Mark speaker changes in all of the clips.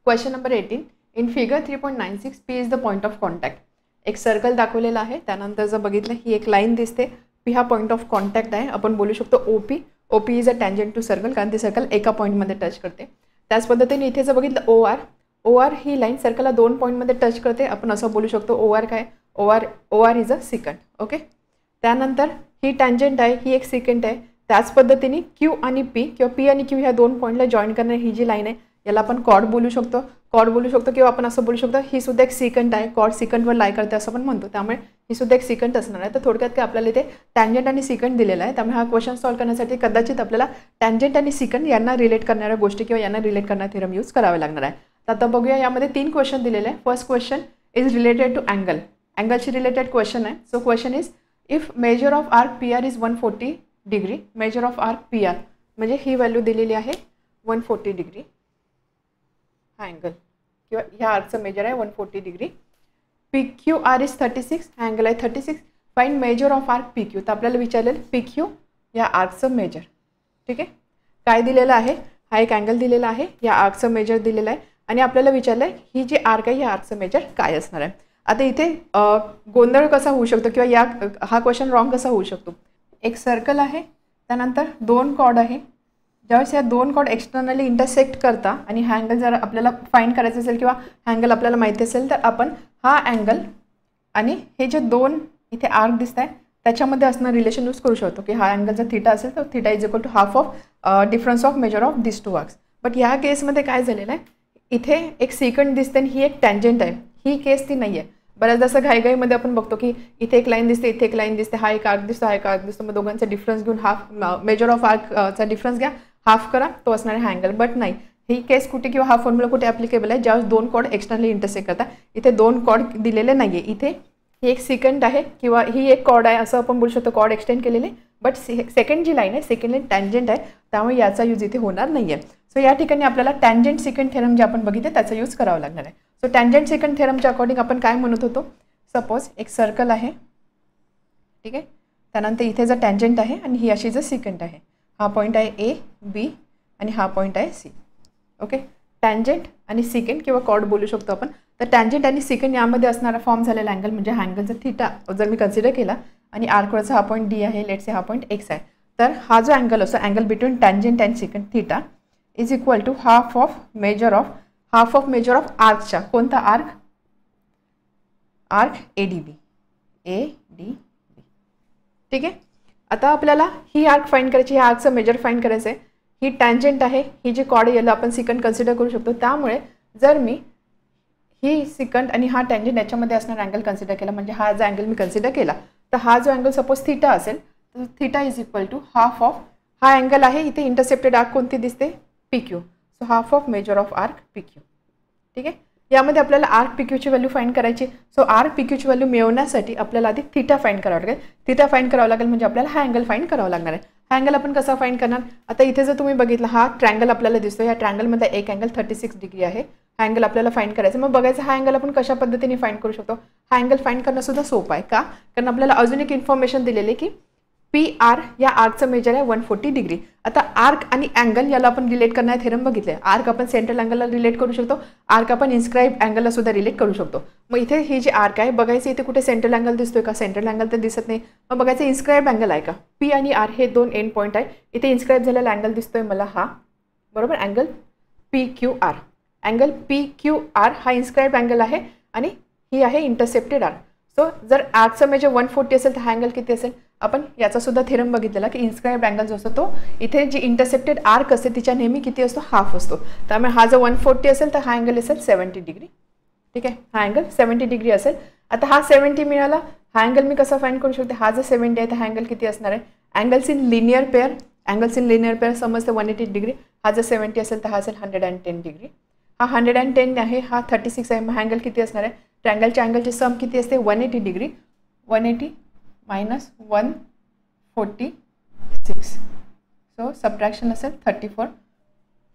Speaker 1: Question number 18. In figure 3.96 P is the point of contact. एक circle दाखवलेला आहे, त्यानंतर जर बघितलं ही एक लाईन दिसते, पी हा पॉईंट ऑफ कॉन्टॅक्ट आहे. आपण बोलू शकतो OP. OP is a tangent to circle, कारण ती सर्कल एका पॉईंटमध्ये टच करते. त्याच पद्धतीने इथे जर बघितलं ओ आर, ओ आर ही लाईन सर्कलला 2 पॉईंटमध्ये टच करते. आपण असं बोलू शकतो ओ आर काय, O R is a second. Okay. त्यानंतर ही टँजंट आहे, ही एक सिकंड आहे. त्याच पद्धतीने क्यू आणि पी किंवा पी आणि क्यू ह्या 2 पॉईंटला जॉईन करणारी ही जी लाईन आहे याला आपण कॉर्ड बोलू शकतो. कॉर्ड बोलू शकतो किंवा आपण असं बोलू शकतो ही सुद्धा एक सिकंड आहे. कॉर्ड सिकंडवर लाई करते असं पण म्हणतो, त्यामुळे ही सुद्धा एक सिकंड असणार आहे. तर थोडक्यात काय आपल्याला इथे टँजंट आणि सिकंड दिलेला आहे, त्यामुळे हा क्वेश्चन सॉल्व्ह करण्यासाठी कदाचित आपल्याला टँजंट आणि सिकंड यांना रिलेट करणाऱ्या गोष्टी किंवा यांना रिलेट करणारा थेरम यूज करावे लागणार आहे. तर आता बघूया, यामध्ये 3 क्वेश्चन दिलेले आहे. First question is related to angle. अँगलशी रिलेटेड क्वेश्चन आहे. So question is if measure of arc P R is 140 degree, measure of arc P R म्हणजे ही व्हॅल्यू दिलेली आहे 140 डिग्री. हा अँगल किंवा ह्या आर्कचं मेजर आहे 140 degree. P Q R is 36, हा अँगल आहे 36. Find major of arc P Q. तर आपल्याला विचारलेलं पी क्यू या आर्कचं मेजर. ठीक आहे. काय दिलेलं आहे, हा एक अँगल दिलेला आहे, या आर्कचं मेजर दिलेलं आहे आणि आपल्याला विचारलं आहे ही जी आर्क आहे या आर्कचं मेजर काय असणार आहे. आता इथे गोंधळ कसा होऊ शकतो किंवा हा क्वेश्चन रॉंग कसा होऊ शकतो. एक सर्कल आहे, त्यानंतर 2 कॉर्ड आहे. ज्यावेळेस या 2 कॉर्ड एक्सटर्नली इंटरसेक्ट करता आणि हा अँगल जर आपल्याला फाइंड करायचा असेल किंवा हा अँगल आपल्याला माहिती असेल तर आपण हा अँगल आणि हे जे 2 इथे आर्क दिसत आहे त्याच्यामध्ये असणं रिलेशन यूज करू शकतो की हा अँगल जर थीटा असेल तर theta is equal to half of difference of major of this 2 arcs. But ह्या केसमध्ये काय झालेलं आहे, इथे एक सिकंड दिसते आणि ही एक टँजंट आहे. ही केस ती नाही आहे. बऱ्याचदा असं घाईघाईमध्ये आपण बघतो की इथे एक लाईन दिसते, इथे एक लाईन दिसते, हा एक आर्क दिसतो, हा एक आर्क दिसतो, मग दोघांचा डिफरन्स घेऊन हाफ मेजर ऑफ आर्कचा डिफरन्स घ्या, हाफ करा, तो असणार आहे हा अँगल. बट नाही, ही केस कुठे किंवा हा फॉर्म्युला कुठे ॲप्लिकेबल आहे, ज्यावेळेस 2 कॉर्ड एक्सटर्नली इंटरसेक्ट करतात. इथे 2 कॉर्ड दिलेले नाही आहे. इथे ही एक सिकंड आहे किंवा ही एक कॉर्ड आहे असं आपण बोलू शकतो, कॉर्ड एक्सटेंड केलेले. बट सेकंड जी लाईन आहे, सेकंड लाईन टँजंट आहे, त्यामुळे याचा यूज इथे होणार नाही आहे. सो या ठिकाणी आपल्याला टँजंट सेकंड थेरम जे आपण बघितले त्याचा यूज करावा लागणार आहे. सो टँजंट सेकंड थेरमच्या अकॉर्डिंग आपण काय म्हणत होतो, सपोज एक सर्कल आहे, ठीक आहे, त्यानंतर इथे जर टँजंट आहे आणि ही अशी जर सिकंड आहे, हा पॉईंट आहे ए बी आणि हा पॉईंट आहे सी. ओके. टँजंट आणि सिकंड किंवा कॉर्ड बोलू शकतो आपण. तर टँजंट आणि सिकंड यामध्ये असणारा फॉर्म झालेला अँगल म्हणजे हा अँगल जर थीटा जर मी कन्सिडर केला आणि आर्कवरचा हा पॉईंट डी आहे, लेट्स से हा पॉईंट एक्स आहे, तर हा जो अँगल असतो angle between tangent and secant theta is equal to half of major of आर्कच्या, कोणता आर्क, आर्क ADB. ठीक आहे. आता आपल्याला ही आर्क फाइंड करायची, ह्या आर्कचं मेजर फाइंड करायचं आहे. ही टँजंट आहे, ही जी कॉर्ड याला आपण सिकंड कन्सिडर करू शकतो. त्यामुळे जर मी ही सिकंड आणि हा टँजंट याच्यामध्ये असणारा अँगल कन्सिडर केला, म्हणजे हा जो अँगल मी कन्सिडर केला, तर हा जो अँगल सपोज थीटा असेल तर theta is equal to half of, हा अँगल आहे, इथे इंटरसेप्टेड आर्क कोणती दिसते, PQ. So half of major of arc PQ. ठीक आहे. यामध्ये आपल्याला आर्क PQची व्हॅल्यू फाइंड करायची. सो आर्क PQची व्हॅल्यू मिळवण्यासाठी आपल्याला आधी थीटा फाइंड करावं लागेल. थीटा फाइंड करावं लागेल म्हणजे आपल्याला हा अँगल फाइंड करावा लागणार आहे. हा अँगल आपण कसा फाइंड करणार, आता इथे जर तुम्ही बघितलं हा ट्रँगल आपल्याला दिसतो, या ट्रँगलमध्ये एक अँगल 36 डिग्री आहे. हा अँगल आपल्याला फाइंड करायचा. मग बघायचं हा अँगल आपण कशा पद्धतीने फाइंड करू शकतो. हा अँगल फाइंड करणं सुद्धा सोपं आहे. का, कारण आपल्याला अजून एक इन्फॉर्मेशन दिलेली आहे की PR या आर्कचं मेजर आहे 140 डिग्री. आता आर्क आणि अँगल याला आपण रिलेट करणारे थेरम बघितले. आर्क आपण सेंट्रल अँगलला रिलेट करू शकतो, आर्क आपण इन्स्क्राईब अँगलला सुद्धा रिलेट करू शकतो. मग इथे ही जी आर्क आहे बघायचं, इथे कुठे सेंट्रल अँगल दिसतोय का, सेंट्रल अँगल तर दिसत नाही. मग बघायचं इन्स्क्राईब अँगल आहे का. P आणि R हे 2 एंड पॉईंट आहे. इथे इन्स्क्राईब झालेला अँगल दिसतोय मला हा, बरोबर, अँगल PQR. अँगल PQR हा इन्स्क्राईब अँगल आहे आणि ही आहे इंटरसेप्टेड आर्क. सो जर आर्कचं मेजर 140 असेल तर हा अँगल किती असेल, आपण याचा सुद्धा थेरम बघितलेला की इन्स्क्राईब अँगल जो असतो तो इथे जी इंटरसेप्टेड आर्क असते तिच्या नेहमी किती असतो, हाफ असतो. त्यामुळे हा जर 140 असेल तर हा अँगल असेल 70 डिग्री. ठीक आहे. हा अँगल 70 डिग्री असेल. आता हा 70 मिळाला, हा अँगल मी कसा फाइंड करू शकते, हा जर 70 आहे तर हा अँगल किती असणार आहे, angles in linear pair, angles in linear pair समजते 180 डिग्री. हा जर 70 असेल तर हा असेल 110 डिग्री. हा 110 आहे, हा 36 आहे, मग अँगल किती असणार आहे, ट्रँगलच्या अँगलची सम किती असते 180 डिग्री. 180 मायनस 146. सो सबट्रॅक्शन असेल 34.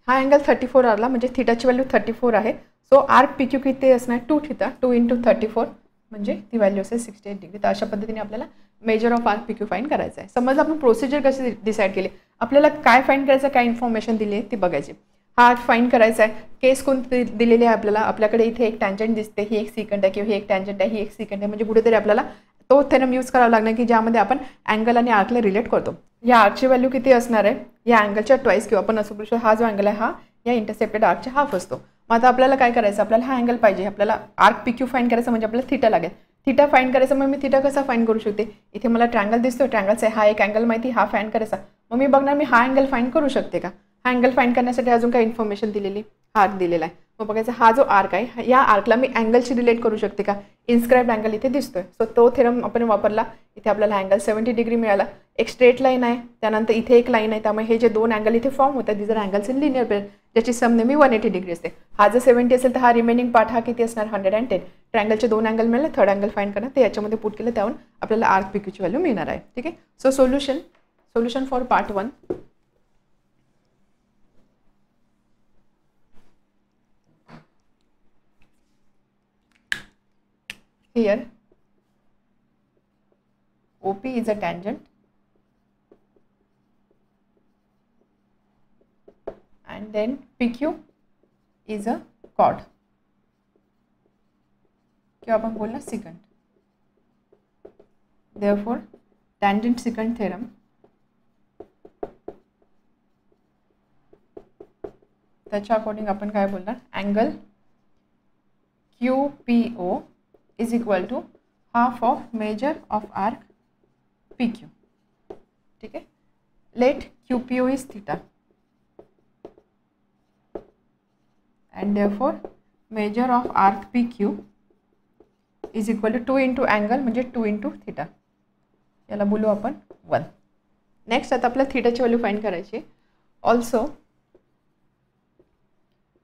Speaker 1: हा अँगल 34 आला म्हणजे थीटाची व्हॅल्यू 34 आहे. सो आर्क PQ किती असणार, 2 थीटा, 2 × 34 म्हणजे ती व्हॅल्यू असेल 68 डिग्री. तर अशा पद्धतीने आपल्याला major of arc PQ find करायचं आहे. समज आपण प्रोसिजर कशी डिसाईड केली, आपल्याला काय फाइंड करायचं, काय इन्फॉर्मेशन दिली आहे ती बघायची. हा आर्क फाइंड करायचा आहे. केस कोणती दिलेली आहे आपल्याला, आपल्याकडे इथे एक टँजंट दिसते, ही एक सिकंट आहे किंवा ही एक टँजंट आहे, ही एक सिकंट आहे. म्हणजे कुठेतरी आपल्याला तो थेरम यूज करावा लागणार की ज्यामध्ये आपण अँगल आणि आर्कला रिलेट करतो. या आर्कची व्हॅल्यू किती असणार आहे, या अँगलच्या ट्वाईस किंवा आपण असं बोलू शकतो हा जो अँगल आहे हा या इंटरसेप्टेड आर्कच्या हाफ असतो. मग आता आपल्याला काय करायचं, आपल्याला हा अँगल पाहिजे, आपल्याला आर्क पी क्यू फाईंड करायचं म्हणजे आपल्याला थिटा लागेल. थिटा फाईंड करायचं, मग मी थिटा कसा फाईंड करू शकते, इथे मला ट्रँगल दिसतो, ट्रँगलचा हा एक अँगल माहिती, हा फाईंड करायचा. मग मी बघणार मी हा अँगल फाईंड करू शकते का. हा अँगल फाईंड करण्यासाठी अजून काही इन्फॉर्मेशन दिलेली, हा आर्क दिलेला आहे. मग बघायचं हा जो आर्क आहे या आर्कला मी अँगलशी रिलेट करू शकते का. इन्स्क्राईब्ड अँगल इथे दिसतोय, सो तो थेरम आपण वापरला. इथे आपल्याला अँगल 70 डिग्री मिळाला. एक स्ट्रेट लाईन आहे, त्यानंतर इथे एक लाईन आहे, त्यामुळे हे जे दोन अँगल इथे फॉर्म होतात this are angles in linear pair, ज्याची सम नेहमी 180 डिग्री असते. हा जर 70 असेल तर हा रिमेनिंग पार्ट हा किती असणार 110. ट्रँगलचे दोन अँगल मिळाले, थर्ड अँगल फाईंड करणं ते याच्यामध्ये पुट केलं, त्यावरून आपल्याला आर्क पी क्यूची व्हॅल्यू मिळणार आहे. ठीक आहे. So solution for part 1. Here OP is a tangent and then PQ is a chord क्या अपन बोलना secant. Therefore tangent secant theorem त्याच्या अकॉर्डिंग अपन काय बोलणार, angle QPO is equal to half of measure of arc PQ. ठीक है. Let QPO is theta and therefore measure of arc PQ is equal to 2 into angle म्हणजे 2 into theta. याला बोलू आपण 1. Next आता आपल्याला थीटाची व्हॅल्यू फाइंड करायची. Also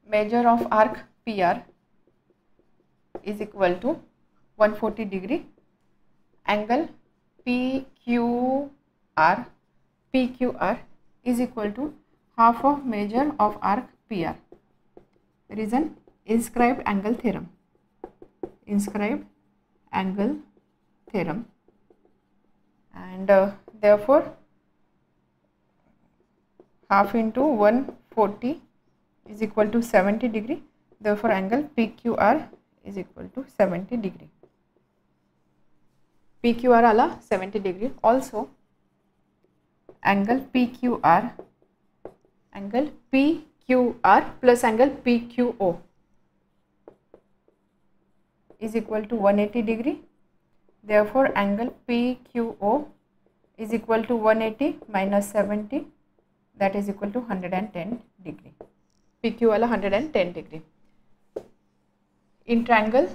Speaker 1: measure of arc PR is equal to 140 degree. Angle PQR is equal to half of measure of arc PR. Reason, inscribed angle theorem. Inscribed angle theorem. And therefore half into 140 is equal to 70 degree. Therefore angle PQR is equal to 70 degree. PQR आला 70 degree. Also angle PQR plus angle PQO is equal to 180 degree. Therefore angle PQO is equal to 180 minus 70, that is equal to 110 degree. PQ वाला 110 degree. In triangle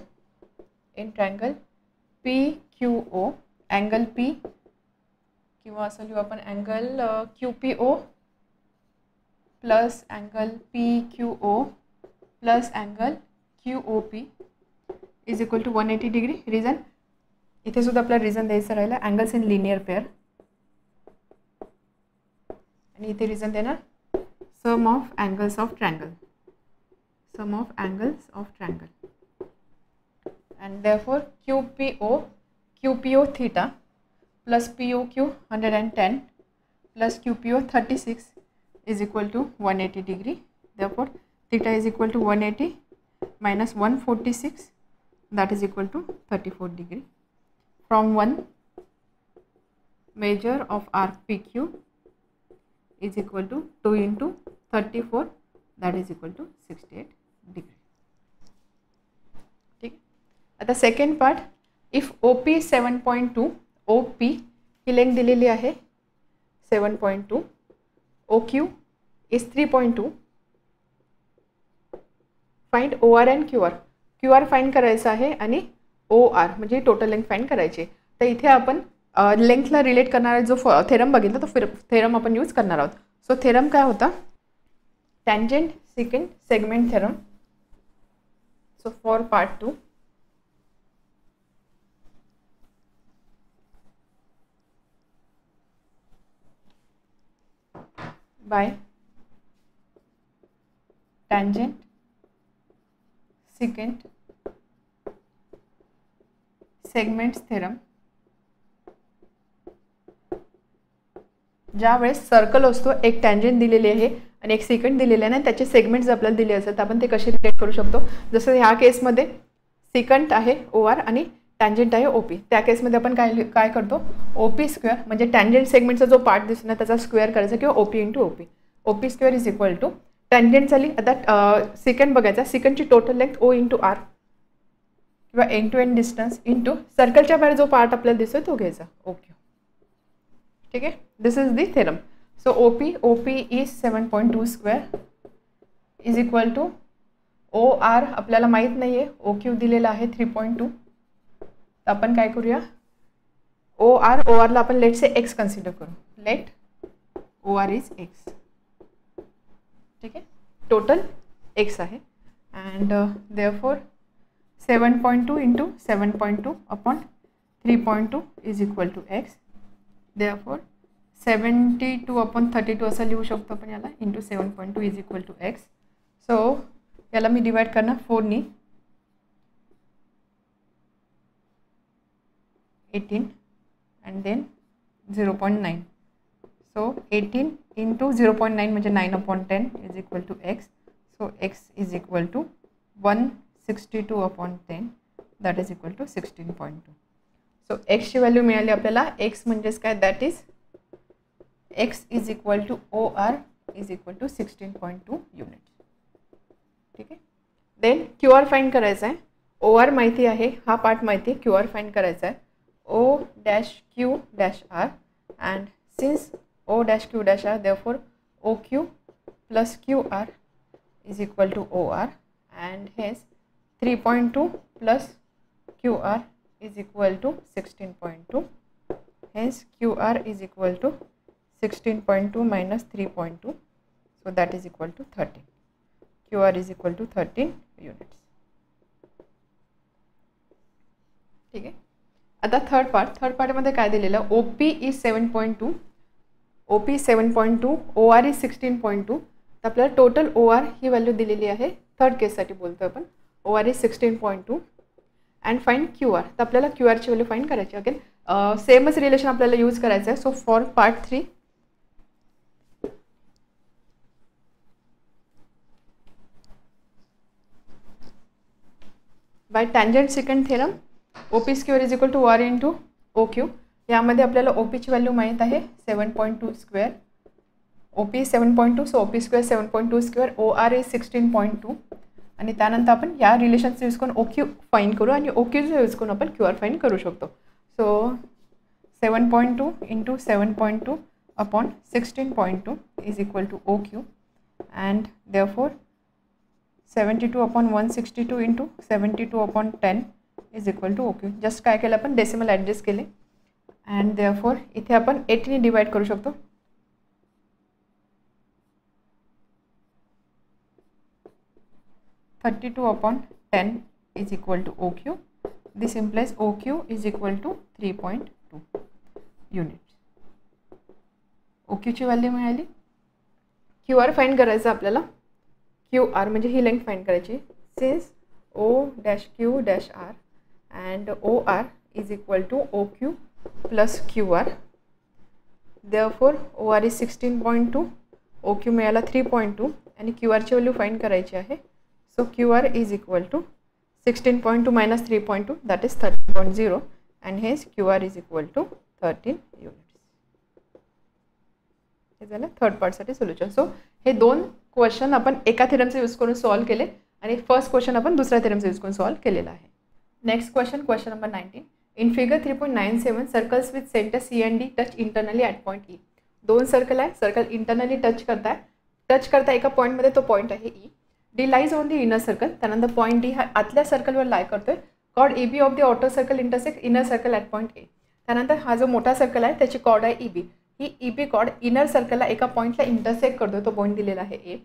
Speaker 1: PQO, angle P किंवा असं लिहू आपण angle QPO plus angle PQO plus angle QOP is equal to 180 degree. Reason, इथे सुद्धा आपला reason द्यायचं राहिला, अँगल्स इन लिनियर पेअर. आणि इथे रिझन देणार sum of angles of triangle, sum of angles of triangle. and therefore QPO theta plus POQ 110 plus QPO 36 is equal to 180 degree. Therefore theta is equal to 180 minus 146, that is equal to 34 degree. From 1, measure of arc PQ is equal to 2 into 34, that is equal to 68 degree. आता second part, if OP 7.2, OP he length दिलेली आहे 7.2, OQ is 3.2. Find OR and QR. QR find करायचं आहे आणि OR म्हणजे total length find करायची. तर इथे आपण लेंथला रिलेट करणारा जो थेरम बघितला तो थेरम आपण यूज करणार आहोत. सो थेरम काय होता, tangent second segment theorem. So for part 2, by tangent secant segments theorem. ज्या वेळेस सर्कल असतो, एक टँजेंट दिलेली आहे आणि एक सिकंड दिलेला आहे ना, त्याचे सेगमेंट्स आपल्याला दिले असतात, आपण ते कसे रिलेट करू शकतो. जसं ह्या केसमध्ये सिकंट आहे OR आणि टँजंट आहे OP. त्या केसमध्ये आपण काय करतो, OP स्क्वेअर म्हणजे टँजंट सेगमेंटचा जो पार्ट दिसतो ना त्याचा स्क्वेअर करायचा किंवा OP into OP. OP square is equal to tangent झाली. आता सिकंड बघायचा, सिकंडची total length O into R किंवा end to end distance into सर्कलच्या बाहेर जो पार्ट आपल्याला दिसतो तो घ्यायचा OQ. ठीक आहे, this is the theorem. So OP is 7.2 square is equal to OR आपल्याला माहीत नाही आहे, OQ दिलेला आहे 3.2. तर आपण काय करूया, ORला आपण लेट से X कन्सिडर करू. Let OR is X. ठीक आहे, टोटल X आहे and therefore 7.2 into 7.2 upon 3.2 is equal to X. Therefore 72 upon 32 असं लिहू शकतो आपण याला, into 7.2 is equal to X. So याला मी डिवाइड करणार 4नी, 18 and then 0.9. So 18 into 0.9 म्हणजे 9/10 is equal to X. So X is equal to 162/10, that is equal to 16.2. So X ची व्हॅल्यू मिळाली आपल्याला. X म्हणजेच काय, that is X is equal to OR is equal to 16.2 unit. ठीक आहे, then QR find करायचा आहे. OR माहिती आहे, हा पार्ट माहिती आहे, QR फाइंड करायचा आहे. O-Q-R and since O-Q-R, therefore OQ plus QR is equal to OR and hence 3.2 plus QR is equal to 16.2. Hence QR is equal to 16.2 minus 3.2, so that is equal to 13. QR is equal to 13 units. ठीक आहे, आता third पार्टमध्ये काय दिलेलं, OP is 7.2, OP 7.2, OR is 16.2. तर आपल्याला total OR he value दिलेली आहे. थर्ड केससाठी बोलतो आपण. OR is 16.2 and find QR. तर आपल्याला QRची व्हॅल्यू फाइंड करायची. अगेन सेमच रिलेशन आपल्याला यूज करायचं आहे. So for part 3, by tangent second theorem OP square is equal to OR into OQ. यामध्ये आपल्याला OPची व्हॅल्यू माहीत आहे 7.2 square. OP 7.2, so OP square 7.2 square. OR is 16.2 आणि त्यानंतर आपण या रिलेशनचा यूज करून OQ फाइंड करू आणि OQचा यूज करून आपण QR फाइंड करू शकतो. So 7.2 into 7.2 upon 16.2 is equal to OQ and therefore 72/162 into 72/10 is equal to OQ. Just काय केलं आपण, डेसिमल ॲडजस्ट केले अँड देअरफॉर इथे आपण 8ने डिवाइड करू शकतो. (32/10 is equal to OQ. This implies OQ is equal to 3.2 units. OQ ची value मिळाली. QR फाइंड करायचं आपल्याला. QR म्हणजे ही लेंथ फाइंड करायची. Since O-Q-R and OR is equal to OQ plus QR. Therefore OR is 16.2, OQ मिळाला 3.2 आणि QR ची value find करायची आहे. So QR is equal to 16.2 minus 3.2, that is 13.0 and hence QR is equal to 13 units. हे झालं third पार्टसाठी solution. So हे दोन question आपण एका थेरमचा यूज करून सॉल्व केले आणि फर्स्ट क्वेश्चन आपण दुसऱ्या थेरमचा यूज करून सॉल्व केलेला आहे. Next question number 19. In figure 3.97 circles with centre C and D touch internally at point E. दोन सर्कल आहे, सर्कल इंटरनली टच करता एका पॉईंटमध्ये, तो पॉईंट आहे E. D lies on the inner circle. त्यानंतर पॉईंट D हा आतल्या सर्कलवर लाय करतोय. Chord EB of the outer circle intersect inner circle at point A. त्यानंतर हा जो मोठा सर्कल आहे त्याची कॉर्ड आहे EB. ही EB कॉर्ड इनर सर्कलला एका पॉईंटला इंटरसेक्ट करतो, तो पॉईंट दिलेला आहे A.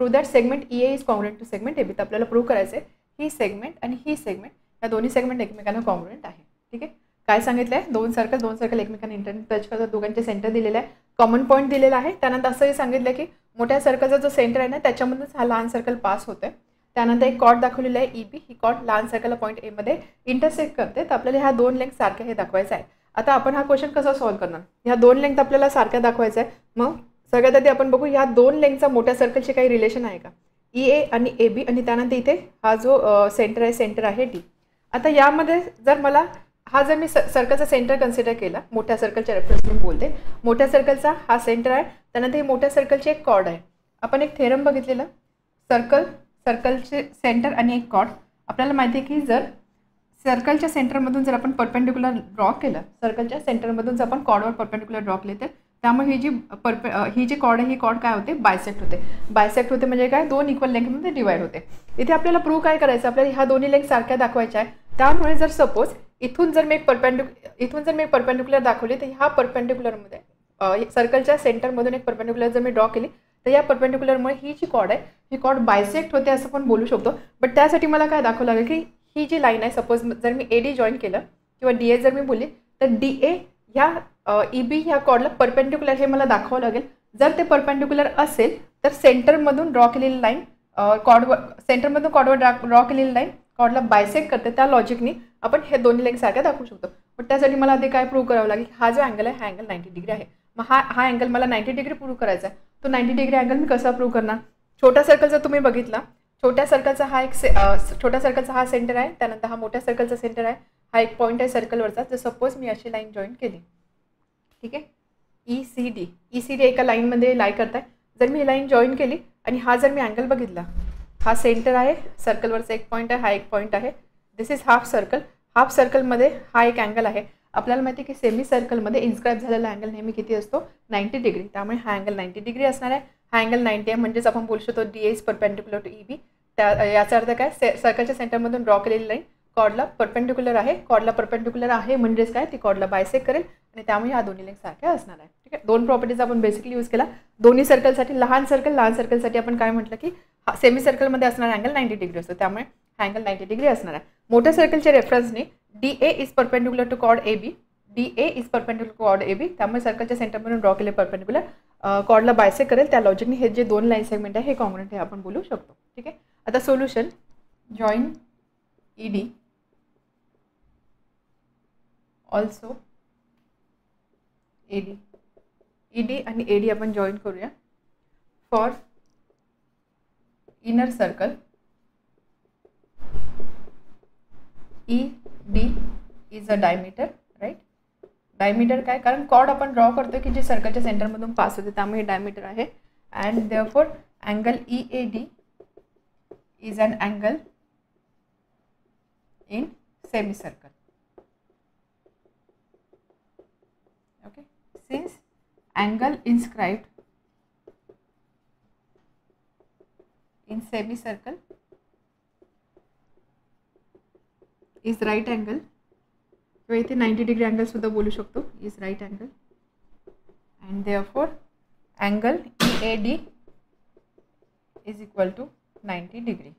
Speaker 1: Prove that segment EA is congruent to segment AB. तर आपल्याला प्रूव्ह करायचं आहे ही सेगमेंट आणि ही सेगमेंट या दोन्ही सेगमेंट एकमेकांना कॉन्ग्रुएंट आहे. ठीक आहे, काय सांगितलं आहे, दोन सर्कल एकमेकांना इंटरने टच करतात, दोघांचे सेंटर दिलेलं आहे, कॉमन पॉईंट दिलेला आहे. त्यानंतर असंही सांगितलं की मोठ्या सर्कलचा जो सेंटर आहे ना त्याच्यामधूनच हा लहान सर्कल पास होतोय. त्यानंतर एक कॉर्ड दाखवलेला आहे EB. ही कॉर्ड लहान सर्कलला पॉईंट A मध्ये इंटरसेक्ट करते. तर आपल्याला ह्या दोन लेंथ सारख्या हे दाखवायचं आहे. आता आपण हा क्वेश्चन कसा सॉल्व्ह करणार, ह्या दोन लेंथ आपल्याला सारख्या दाखवायचा आहे. मग सगळ्यात आधी आपण बघू ह्या दोन लेंथचा मोठ्या सर्कलचे काही रिलेशन आहे का. EA आणि AB आणि त्यानंतर इथे हा जो सेंटर आहे D. आता यामध्ये जर मला हा जर मी सर्कलचा सेंटर कन्सिडर केला, मोठ्या सर्कलच्या रेफरन्स मी बोलते, मोठ्या सर्कलचा हा सेंटर आहे, त्यानंतर हे मोठ्या सर्कलची एक कॉर्ड आहे. आपण एक थेरम बघितलेला, सर्कलचे सेंटर आणि एक कॉर्ड. आपल्याला माहिती आहे की जर सर्कलच्या सेंटरमधून जर आपण परपेंडिक्युलर ड्रॉ केलं, सर्कलच्या सेंटरमधून जर आपण कॉर्डवर परपेंडिक्युलर ड्रॉ केले तर त्यामुळे ही जी कॉर्ड आहे ही कॉर्ड काय होते, बायसेक्ट होते. बायसेक्ट होते म्हणजे काय, दोन इक्वल लेंथमध्ये डिवाइड होते. इथे आपल्याला प्रूव्ह काय करायचं, आपल्याला ह्या दोन्ही लेंथ सारख्या दाखवायच्या आहे. त्यामुळे जर सपोज इथून जर मी एक परपेंडिक्युलर दाखवली तर ह्या परपेंडिक्युलरमध्ये सर्कलच्या सेंटरमधून एक परपेंडिक्युलर जर मी ड्रॉ केली तर या परपेंडिक्युलरमुळे ही जी कॉर्ड आहे ही कॉर्ड बायसेक्ट होते असं पण बोलू शकतो. बट त्यासाठी मला काय दाखवावं लागेल की ही जी लाईन आहे, सपोज जर मी AD जॉईन केलं किंवा DA जर मी बोलली तर DA ह्या EB ह्या कॉर्डला परपेंडिक्युलर हे मला दाखवावं लागेल. जर ते परपेंडिक्युलर असेल तर सेंटरमधून ड्रॉ केलेली लाईन सेंटरमधून कॉर्डवर ड्रॉ केलेली लाईन कॉर्डला बायसेक्ट करते. त्या लॉजिकनी आपण हे दोन्ही लेंथ सारख्या दाखवू शकतो. पण त्यासाठी मला आधी काय प्रूव्ह करावं लागेल, हा जो अँगल आहे हा अँगल 90 डिग्री आहे. मग हा अँगल मला 90 डिग्री प्रूव्ह करायचा आहे. तो 90 डिग्री अँगल मी कसा प्रूव्ह करणार. छोट्या सर्कलचा तुम्ही बघितला, छोट्या सर्कलचा हा सेंटर आहे, त्यानंतर हा मोठ्या सर्कलचा सेंटर आहे, हा एक पॉईंट आहे सर्कलवरचा. जर सपोज मी अशी लाईन जॉईन केली, ठीक आहे, ECD एका लाईनमध्ये लाई करताय. जर मी ही लाईन जॉईन केली आणि हा जर मी अँगल बघितला, हा सेंटर आहे, सर्कलवरचा एक पॉईंट आहे, हा एक पॉईंट आहे, this is half circle. Half सर्कलमध्ये हा एक अँगल आहे. आपल्याला माहिती आहे की सेमी सर्कलमध्ये इन्स्क्राईब झालेला अँगल नेहमी किती असतो, 90 डिग्री. त्यामुळे हा अँगल 90 डिग्री असणार आहे. हा अँगल 90 आहे म्हणजेच आपण बोलू शकतो DA is perpendicular to EB. याचा अर्थ काय, सर्कलच्या सेंटरमधून ड्रॉ केलेली लाईन कॉर्डला परपेंडिक्युलर आहे. कॉर्डला परपेंडिक्युलर आहे म्हणजेच काय, ती कॉर्डला बायसेक्ट करेल आणि त्यामुळे ह्या दोन्ही लेंथ सारख्या असणार आहे. ठीक आहे, दोन प्रॉपर्टीज आपण बेसिकली यूज केला दोन्ही सर्कलसाठी. लहान सर्कलसाठी आपण काय म्हटलं की सेमी सर्कलमध्ये असणारा अँगल 90 डिग्री असतो, त्यामुळे हा अँगल 90 डिग्री असणार आहे. मोठ्या सर्कलच्या रेफरन्सने DA is perpendicular to chord AB. DA is perpendicular to chord AB. त्यामुळे सर्कलच्या सेंटरमधून ड्रॉ केले परपेंडिक्युलर कॉर्डला बायसेक्ट करेल. त्या लॉजिकने हे जे दोन लाईन सेगमेंट आहे हे कॉन्ग्रुएंट आहे आपण बोलू शकतो. ठीक आहे, आता solution, join ED also AD. ED आणि AD आपण जॉईन करूया. For inner circle ED is a diameter, right. Diameter काय, कारण कॉर्ड आपण ड्रॉ करतो की जे सर्कलच्या सेंटरमधून पास होते, त्यामुळे डायमीटर आहे. And therefore angle EAD is an angle in semi circle. okay, since angle inscribed in semicircle is right angle, किंवा इथे 90 डिग्री अँगल सुद्धा बोलू शकतो, is right angle, and therefore angle EAD is equal to 90 degree.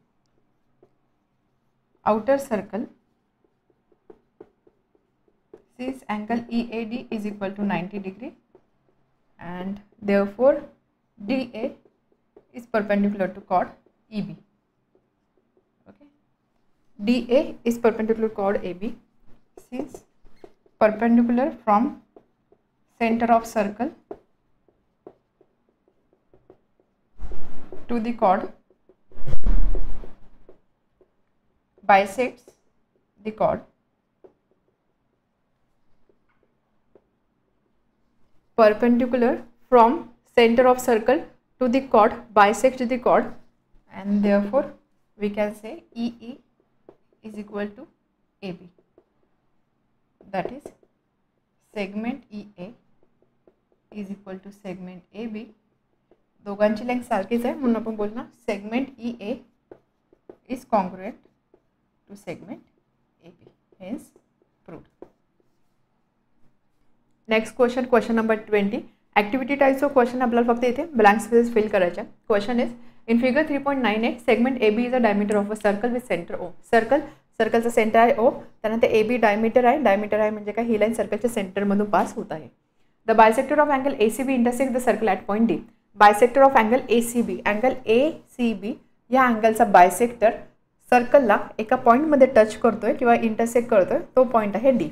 Speaker 1: Outer circle, since angle EAD is equal to 90 degree and therefore DA is perpendicular to chord EB. Okay, DA is perpendicular to chord AB. Since perpendicular from center of circle to the chord bisects the chord. Perpendicular from center of circle to the chord bisects the chord, and therefore we can say EE is equal to AB. That is segment EA is equal to segment AB. दोघांची length सारखीच आहे म्हणून आपण बोलणार segment EA is congruent to segment AB. Hence proved. Next question number 20. Activity types of question आपल्याला फक्त इथे blank space fill करायच्या. Question is in figure 3.98 segment AB is a diameter of a circle with centre O. सर्कलचं centre आहे O, त्यानंतर AB diameter आहे म्हणजे काय, ही लाईन सर्कलच्या सेंटरमधून पास होत आहे. The bisector of angle ACB intersect the circle at point D. Bisector of angle ACB या अँगलचा बायसेक्टर सर्कलला एका पॉईंटमध्ये टच करतोय किंवा इंटरसेक्ट करतोय, तो पॉईंट आहे D.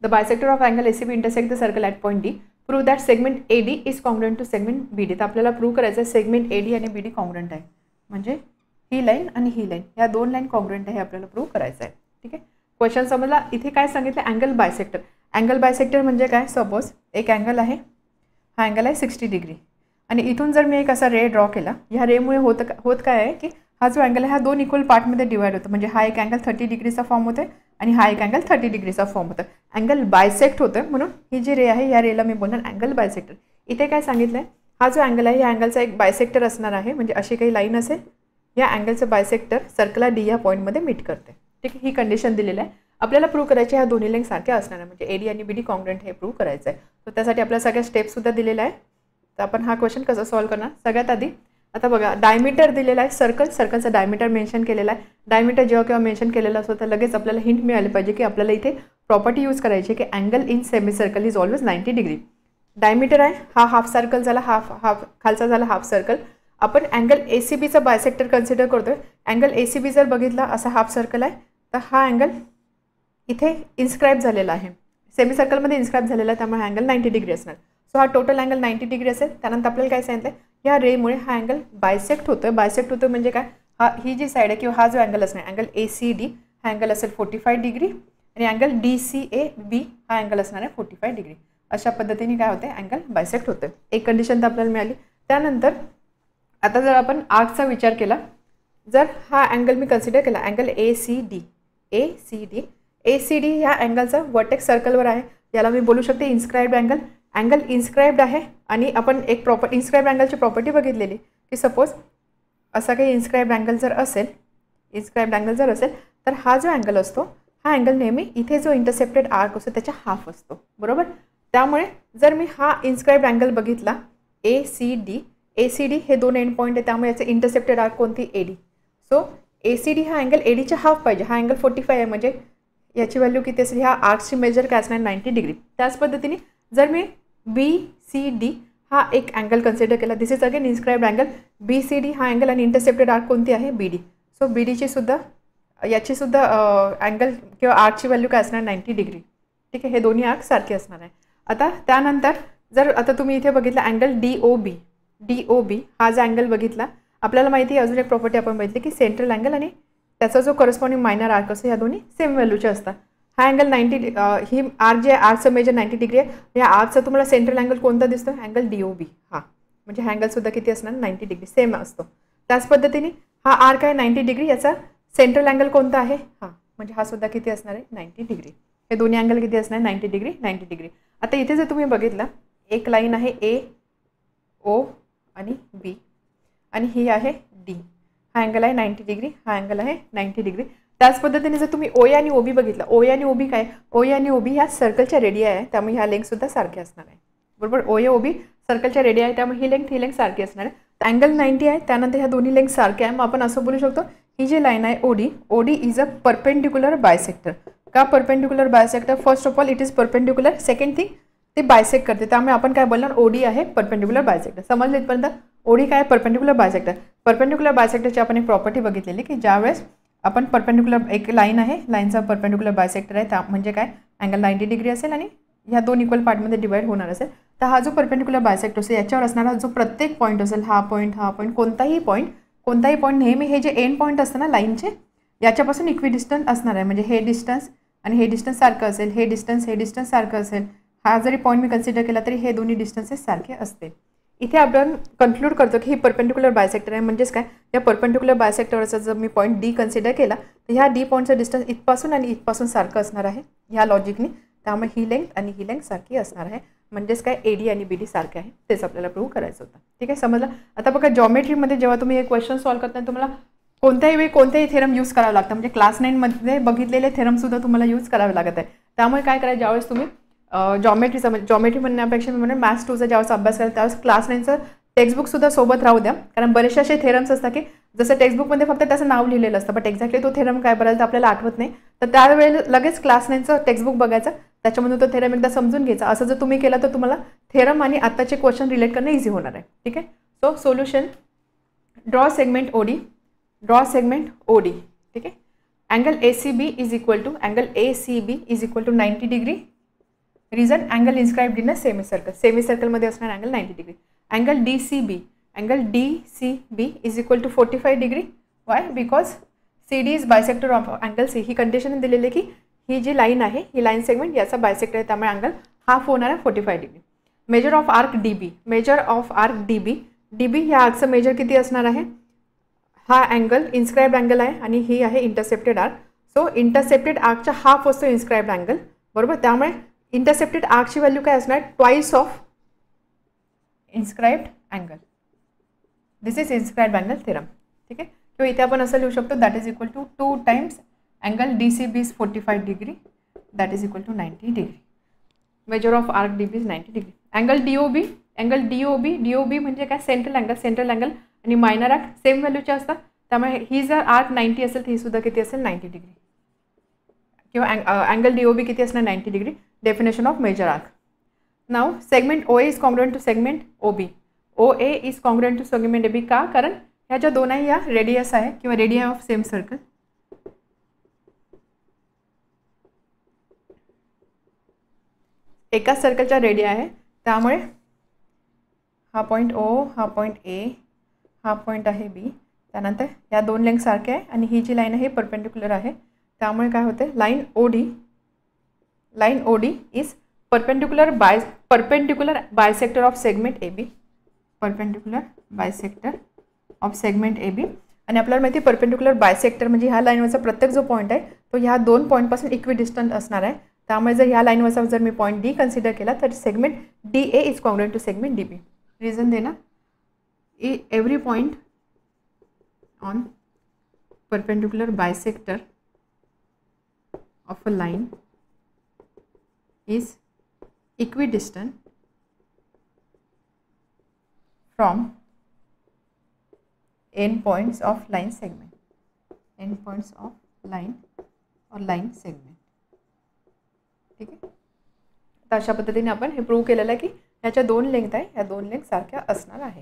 Speaker 1: The bisector of angle ACB intersect the circle at point D. Prove that segment AD is congruent to segment BD. तर आपल्याला प्रूव्ह करायचं आहे सेगमेंट AD आणि BD कॉन्ग्रुएंट आहे, म्हणजे ही लाईन आणि ही लाईन, या दोन लाईन कॉन्ग्रुएंट आहे, आपल्याला प्रूव्ह करायचं आहे. ठीक आहे, क्वेश्चन समजला. इथे काय सांगितलं, अँगल बायसेक्टर. अँगल बायसेक्टर म्हणजे काय, सपोज एक अँगल आहे, हा अँगल आहे 60 डिग्री आणि इथून जर मी एक असा रे ड्रॉ केला, ह्या रेमुळे होत काय आहे की हा जो अँगल आहे हा दोन इक्वल पार्टमध्ये डिवाइड होतो, म्हणजे हा एक अँगल 30 डिग्रीचा फॉर्म होतो आणि हा एक अँगल 30 डिग्रीचा फॉर्म होतो. अँगल बायसेक्ट होतं, म्हणून ही जी रे आहे या रेला मी बोलणार अँगल बायसेक्टर. इथे काय सांगितलं आहे, हा जो अँगल आहे या अँगलचा एक बायसेक्टर असणार आहे, म्हणजे अशी काही लाईन असेल, या अँगलचं बायसेक्टर सर्कलला D या पॉईंटमध्ये मीट करते. ठीक आहे, ही कंडिशन दिलेलं आहे. आपल्याला प्रूव्ह करायचे ह्या दोन्ही लेंथ सारख्या असणार आहे, म्हणजे AD आणि BD कॉन्ग्रुएंट हे प्रूव्ह करायचं आहे. तर त्यासाठी आपल्याला सगळ्या स्टेप्ससुद्धा दिलेल्या आहे. तर आपण हा क्वेश्चन कसा सॉल्व्ह करणार, सगळ्यात आधी आता बघा डायमीटर दिलेला आहे, सर्कलचा डायमीटर मेन्शन केलेला आहे. डायमीटर जेव्हा केव्हा मेन्शन केलेला असतो तर लगेच आपल्याला हिंट मिळाली पाहिजे की आपल्याला इथे प्रॉपर्टी यूज करायची की angle in semi circle is always 90 degree. Diameter आहे, हा हाफ सर्कल झाला, हाफ खालचा झाला हाफ सर्कल. आपण अँगल ACBचा बायसेक्टर कन्सिडर करतोय. अँगल ACB जर बघितला असा हाफ सर्कल आहे, तर हा अँगल इथे इन्स्क्राईब झालेला आहे, सेमी सर्कलमध्ये इन्स्क्राईब झालेला आहे, त्यामुळे अँगल 90 डिग्री असणार. सो हा टोटल अँगल 90 डिग्री असेल. त्यानंतर आपल्याला काय सांगितलं, या रेमुळे हा अँगल बायसेक्ट होतोय. बायसेक्ट होतोय म्हणजे काय, ही जी साईड आहे किंवा हा जो अँगल असणार अँगल ACD हा अँगल असेल 45 डिग्री आणि अँगल DCAB हा अँगल असणार आहे 45 डिग्री. अशा पद्धतीने काय होते, अँगल बायसेक्ट होते. एक कंडिशन तर आपल्याला मिळाली. त्यानंतर आता जर आपण आर्कचा विचार केला, जर हा अँगल मी कन्सिडर केला अँगल ACD ह्या अँगलचा वर्टेक्स सर्कलवर आहे, याला मी बोलू शकते इन्स्क्राईब्ड अँगल. अँगल इन्स्क्राईब्ड आहे आणि आपण एक इन्स्क्राईब्ड अँगलची प्रॉपर्टी बघितलेली की सपोज असा काही इन्स्क्राईब्ड अँगल जर असेल तर हा जो अँगल असतो हा अँगल नेहमी इथे जो इंटरसेप्टेड आर्क असतो त्याच्या हाफ असतो, बरोबर. त्यामुळे जर मी हा इन्स्क्राईब्ड अँगल बघितला ACD हे दोन एंड पॉईंट आहे, त्यामुळे याचे इंटरसेप्टेड आर्क कोणती AD. सो ACD हा अँगल ADच्या हाफ पाहिजे. हा अँगल 45 आहे, म्हणजे याची व्हॅल्यू किती असेल, ह्या आर्कची मेजर काय असणार 90 डिग्री. त्याच पद्धतीने जर मी BCD हा एक अँगल कन्सिडर केला, this is again inscribed angle. BCD हा अँगल आणि इंटरसेप्टेड आर्क कोणती आहे BD. सो BDची सुद्धा याची सुद्धा अँगल किंवा आर्कची व्हॅल्यू काय असणार 90 डिग्री. ठीक आहे, हे दोन्ही आर्क सारखे असणार आहे. आता त्यानंतर जर आता तुम्ही इथे बघितलं अँगल DOB हा जो अँगल बघितला, आपल्याला माहिती आहे अजून एक प्रॉपर्टी आपण बघितली की सेंट्रल अँगल आणि त्याचा जो करस्पॉन्डिंग मायनर आर्क असतो या दोन्ही सेम व्हॅल्यूचे असतात. हा अँगल 90 ही आर्क जे आर्कचं मेजर 90 डिग्री आहे, या आर्कचा तुम्हाला सेंट्रल अँगल कोणता दिसतो, अँगल DOB हा, म्हणजे हा अँगलसुद्धा किती असणार 90 डिग्री सेम असतो. त्याच पद्धतीने हा आर्क आहे 90 डिग्री, याचा सेंट्रल अँगल कोणता आहे, हा, म्हणजे हा सुद्धा किती असणार आहे 90 डिग्री. हे दोन्ही अँगल किती असणार 90 डिग्री. आता इथे जर तुम्ही बघितलं एक लाईन आहे AO आणि B आणि ही आहे D. हा अँगल आहे 90 डिग्री, हा अँगल आहे 90 डिग्री. त्याच पद्धतीने जर तुम्ही OA आणि OB बघितलं, OA आणि OB काय, OA आणि OB ह्या सर्कलच्या रेडिया आहे, त्यामुळे ह्या लेंथसुद्धा सारख्या असणार आहे, बरोबर. OA OB सर्कलच्या रेडिया आहे, त्यामुळे ही लेंथ सारखी असणार आहे. अँगल 90 आहे, त्यानंतर ह्या दोन्ही लेंथ सारख्या आहे. मग आपण असं बोलू शकतो ही जी लाईन आहे OD is a perpendicular bisector. का perpendicular bisector, first of all it is perpendicular, second thing ते बायसेक्ट करते, त्यामुळे आपण काय बोलणार OD आहे परपेंडिक्युलर बायसेक्टर. समजलं इथपर्यंत. OD काय परपेंडिक्युलर बायसेक्टर. परपेंडिक्युलर बायसेक्टरची आपण एक प्रॉपर्टी बघितलेली की ज्यावेळेस आपण परपेंडिक्युलर एक लाईन आहे, लाईनचा परपेंडिक्युलर बायसेक्टर आहे, त्या म्हणजे काय अँगल 90 डिग्री असेल आणि ह्या दोन इक्वल पार्टमध्ये डिवाइड होणार असेल, तर हा जो परपेंडिक्युलर बायसेक्टर असेल याच्यावर असणारा जो प्रत्येक पॉईंट असेल, हा पॉईंट कोणताही पॉईंट नेहमी हे जे एंड पॉईंट असतं ना लाईनचे याच्यापासून इक्विडिस्टंट असणार आहे, म्हणजे हे डिस्टन्स आणि हे डिस्टन्स सारखं असेल, हे डिस्टन्स सारखं असेल. हा जरी पॉईंट मी कन्सिडर केला तरी हे दोन्ही डिस्टन्सेस सारखे असते. इथे आपण कन्क्लूड करतो की ही परपेंडिक्युलर बायसेक्टर आहे, म्हणजेच काय, या परपेंडिक्युलर बायसेक्टरचा जर मी पॉईंट D कन्सिडर केला तर ह्या D पॉईंटचं डिस्टन्स इथपासून आणि इथपासून सारखं असणार आहे ह्या लॉजिकनी, त्यामुळे ही लेंथ आणि ही लेंथ सारखी असणार आहे, म्हणजेच काय AD आणि BD सारखे आहे, तेच आपल्याला प्रूव्ह करायचं होतं. ठीक आहे, समजलं. आता बघा जॉमेट्रीमध्ये जेव्हा तुम्ही हे क्वेश्चन सॉल्व्ह करताना तुम्हाला कोणत्याही वेळी कोणतेही थेरम यूज करावं लागतं, म्हणजे क्लास 9मध्ये बघितलेले थेरमसुद्धा तुम्हाला यूज करावे लागत आहे. त्यामुळे काय करायचं, ज्यावेळेस तुम्ही जॉमेट्री म्हणण्यापेक्षा मी म्हणून मॅथ्स 2चा ज्यावेळेस अभ्यास कराल त्यावेळेस क्लास 9चं टेक्स्टबुकसुद्धा सोबत राहू द्या, कारण बरेचसे असे थेरम्स असतात की जसं टेक्स्टबुकमध्ये फक्त त्याचं नाव लिहिलेलं असतं, बट एक्झॅक्टली तो थेरम काय बराल तर आपल्याला आठवत नाही, तर त्यावेळेला लगेच क्लास 9चं टेक्स्टबुक बघायचं, त्याच्यामधून तो थेरम एकदा समजून घ्यायचा. असं जर तुम्ही केलं तर तुम्हाला थेरम आणि आत्ताचे क्वेश्चन रिलेट करणं इझी होणार आहे. ठीक आहे. So solution, draw segment OD. ठीक आहे. Angle ACB is equal to 90 degree. Reason angle inscribed in a semi सर्कलमध्ये असणार angle 90 degree. Angle D C B is equal to 45 degree. Why? Because C D is bisector of angle C. ही condition दिलेली आहे की ही जी line आहे ही लाईन सेगमेंट याचा बायसेक्टर आहे, त्यामुळे अँगल हाफ होणार आहे 45 degree. Measure of arc D बी ह्या आर्कचं मेजर किती असणार आहे? हा अँगल इन्स्क्राइब्ड अँगल आहे आणि ही आहे इंटरसेप्टेड आर्क. सो इंटरसेप्टेड आर्कचा हाफ असतो इन्स्क्राइब्ड अँगल, बरोबर. त्यामुळे इंटरसेप्टेड आर्कची व्हॅल्यू काय असणार? Twice of inscribed angle. This is inscribed angle theorem. ठीक आहे. किंवा इथे आपण असं लिहू शकतो that is equal to 2 times angle D C B is 45 degree, that is equal to 90 degree. Measure of arc D B is 90 degree. Angle D O B म्हणजे काय? सेंट्रल अँगल आणि मायनर आर्क सेम व्हॅल्यूचे असतात, त्यामुळे ही जर arc 90 असेल तर ही सुद्धा किती असेल? 90 डिग्री. किंवा अँगल डी ओ बी किती असणार? 90 degree. Definition of major arc. Now segment O A is congruent to segment O B. O A is congruent to segment A B. का? कारण ह्या ज्या दोन आहे या रेडियस आहे किंवा रेडियस ऑफ सेम सर्कल. एकाच सर्कलच्या रेडिया आहे, त्यामुळे हा पॉईंट ओ, हा पॉईंट ए, हा पॉईंट आहे बी. त्यानंतर या दोन लेंथ सारखे आहे आणि ही जी लाईन आहे परपेंडिक्युलर आहे, त्यामुळे काय होते? Line O D is perpendicular bisector of segment A B. Perpendicular bisector of segment A B. आणि आपल्याला माहिती आहे परपेंडिक्युलर बायसेक्टर म्हणजे ह्या लाईनवरचा प्रत्येक जो पॉईंट आहे तो ह्या दोन पॉईंटपासून इक्विडिस्टंट असणार आहे. त्यामुळे जर ह्या लाईनवरचा जर मी पॉईंट डी कन्सिडर केला तर segment D A is congruent to segment D B. Reason देना, every point on perpendicular bisector of a line is equidistant from end points of line segment. End points of line or line segment. ठीक आहे. तर अशा पद्धतीने आपण हे prove केलेलं आहे की ह्याच्या दोन लेंथ आहे, ह्या दोन लेंथ सारख्या असणार आहे.